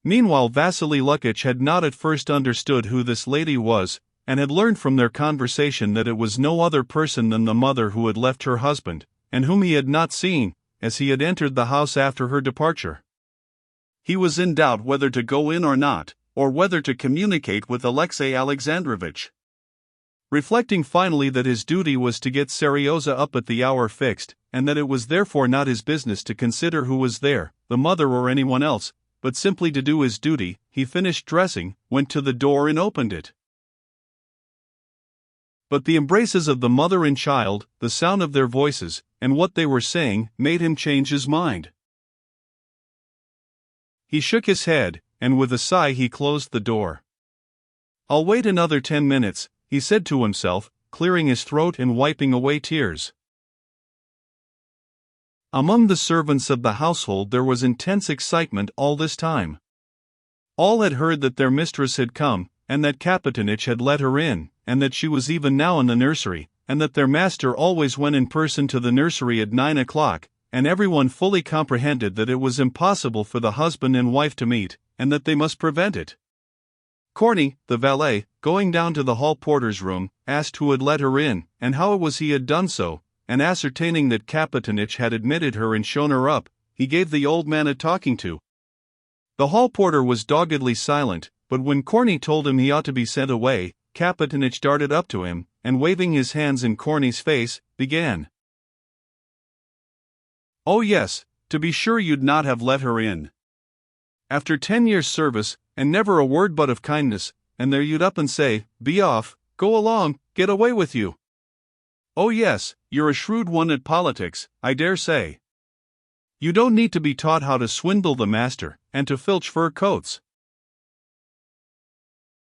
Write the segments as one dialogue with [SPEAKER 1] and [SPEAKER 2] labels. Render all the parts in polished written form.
[SPEAKER 1] Meanwhile Vasily Lukitch had not at first understood who this lady was, and had learned from their conversation that it was no other person than the mother who had left her husband, and whom he had not seen, as he had entered the house after her departure. He was in doubt whether to go in or not, or whether to communicate with Alexey Alexandrovitch. Reflecting finally that his duty was to get Seryozha up at the hour fixed, and that it was therefore not his business to consider who was there, the mother or anyone else, but simply to do his duty, he finished dressing, went to the door and opened it. But the embraces of the mother and child, the sound of their voices, and what they were saying, made him change his mind. He shook his head, and with a sigh he closed the door. "I'll wait another 10 minutes, he said to himself, clearing his throat and wiping away tears. Among the servants of the household there was intense excitement all this time. All had heard that their mistress had come, and that Kapitonich had let her in, and that she was even now in the nursery, and that their master always went in person to the nursery at 9 o'clock, and everyone fully comprehended that it was impossible for the husband and wife to meet, and that they must prevent it. Korney, the valet, going down to the hall porter's room, asked who had let her in, and how it was he had done so, and ascertaining that Kapitonich had admitted her and shown her up, he gave the old man a talking to. The hall porter was doggedly silent, but when Korney told him he ought to be sent away, Kapitonich darted up to him, and waving his hands in Korney's face, began. "Oh yes, to be sure you'd not have let her in. After 10 years' service, and never a word but of kindness, and there you'd up and say, 'Be off, go along, get away with you.' Oh yes, you're a shrewd one at politics, I dare say. You don't need to be taught how to swindle the master, and to filch fur coats."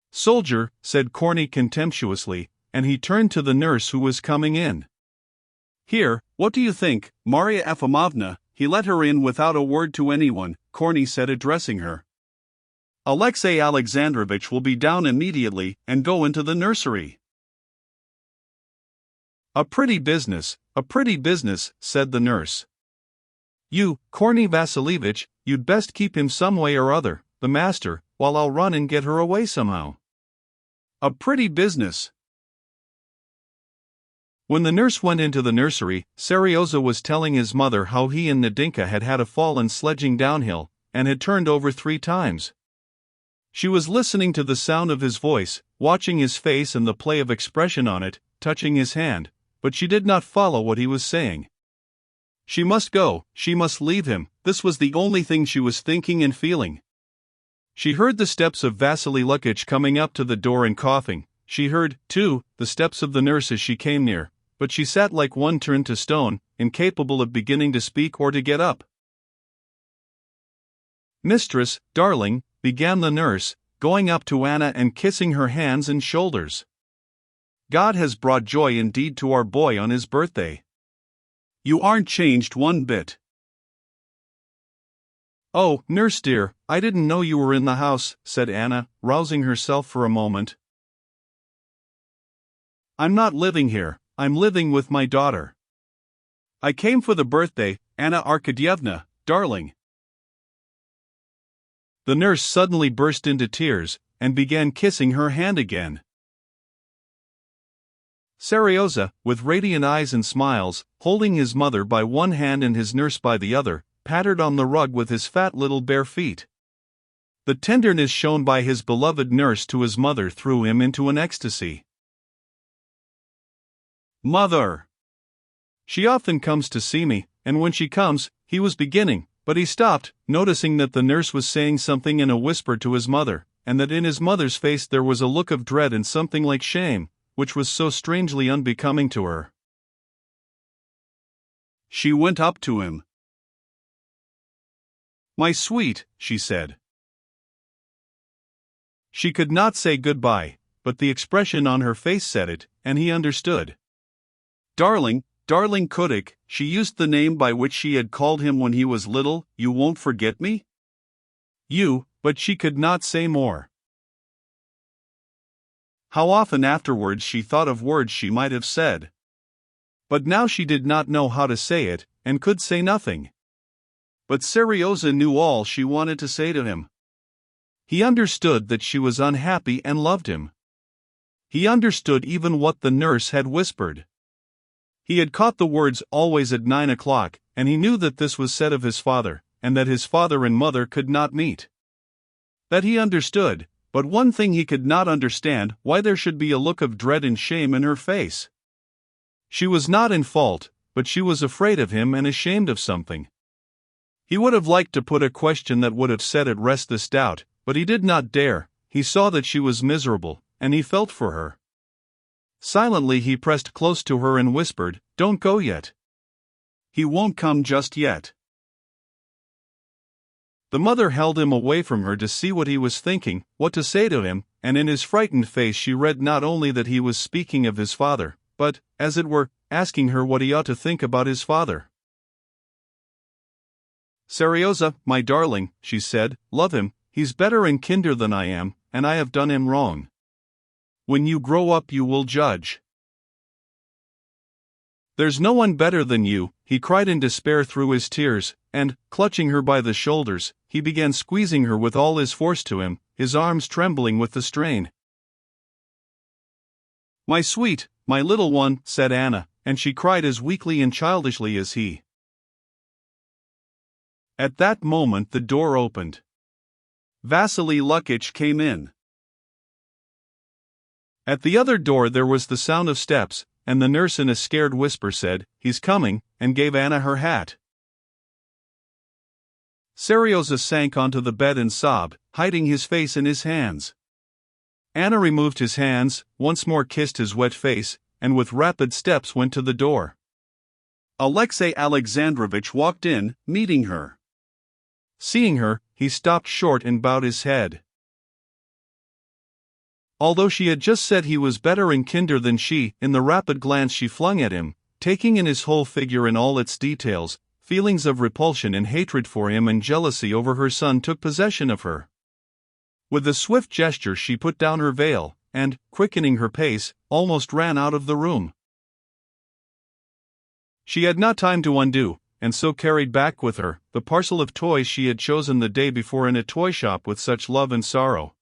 [SPEAKER 1] "Soldier," said Korney contemptuously, and he turned to the nurse who was coming in. "Here, what do you think, Marya Efimovna, he let her in without a word to anyone," Korney said, addressing her. "Alexey Alexandrovitch will be down immediately and go into the nursery." A pretty business, said the nurse. "You, Korney Vasilievich, you'd best keep him some way or other, the master, while I'll run and get her away somehow." A pretty business. When the nurse went into the nursery, Seryozha was telling his mother how he and Nadinka had had a fall in sledging downhill, and had turned over 3 times. She was listening to the sound of his voice, watching his face and the play of expression on it, touching his hand, but she did not follow what he was saying. She must go, she must leave him, this was the only thing she was thinking and feeling. She heard the steps of Vasily Lukitch coming up to the door and coughing. She heard, too, the steps of the nurse as she came near, but she sat like one turned to stone, incapable of beginning to speak or to get up. "Mistress, darling," began the nurse, going up to Anna and kissing her hands and shoulders. "God has brought joy indeed to our boy on his birthday. You aren't changed one bit." "Oh, nurse dear, I didn't know you were in the house," said Anna, rousing herself for a moment. "I'm not living here, I'm living with my daughter. I came for the birthday, Anna Arkadyevna, darling." The nurse suddenly burst into tears, and began kissing her hand again. Seryozha, with radiant eyes and smiles, holding his mother by one hand and his nurse by the other, pattered on the rug with his fat little bare feet. The tenderness shown by his beloved nurse to his mother threw him into an ecstasy. "Mother! She often comes to see me, and when she comes," he was beginning, but he stopped, noticing that the nurse was saying something in a whisper to his mother, and that in his mother's face there was a look of dread and something like shame, which was so strangely unbecoming to her. She went up to him. "My sweet," she said. She could not say goodbye, but the expression on her face said it, and he understood. "Darling, darling Kudik," she used the name by which she had called him when he was little, "you won't forget me?" But she could not say more. How often afterwards she thought of words she might have said. But now she did not know how to say it, and could say nothing. But Seryozha knew all she wanted to say to him. He understood that she was unhappy and loved him. He understood even what the nurse had whispered. He had caught the words "always at 9 o'clock", and he knew that this was said of his father, and that his father and mother could not meet. That he understood, but one thing he could not understand: why there should be a look of dread and shame in her face. She was not in fault, but she was afraid of him and ashamed of something. He would have liked to put a question that would have set at rest this doubt, but he did not dare. He saw that she was miserable, and he felt for her. Silently he pressed close to her and whispered, "Don't go yet. He won't come just yet." The mother held him away from her to see what he was thinking, what to say to him, and in his frightened face she read not only that he was speaking of his father, but, as it were, asking her what he ought to think about his father. "Serioza, my darling," she said, "love him. He's better and kinder than I am, and I have done him wrong. When you grow up you will judge." "There's no one better than you," he cried in despair through his tears, and, clutching her by the shoulders, he began squeezing her with all his force to him, his arms trembling with the strain. "My sweet, my little one," said Anna, and she cried as weakly and childishly as he. At that moment the door opened. Vasily Lukitch came in. At the other door there was the sound of steps, and the nurse in a scared whisper said, "He's coming," and gave Anna her hat. Serioza sank onto the bed and sobbed, hiding his face in his hands. Anna removed his hands, once more kissed his wet face, and with rapid steps went to the door. Alexey Alexandrovitch walked in, meeting her. Seeing her, he stopped short and bowed his head. Although she had just said he was better and kinder than she, in the rapid glance she flung at him, taking in his whole figure in all its details, feelings of repulsion and hatred for him and jealousy over her son took possession of her. With a swift gesture she put down her veil, and, quickening her pace, almost ran out of the room. She had not time to undo, and so carried back with her, the parcel of toys she had chosen the day before in a toy shop with such love and sorrow.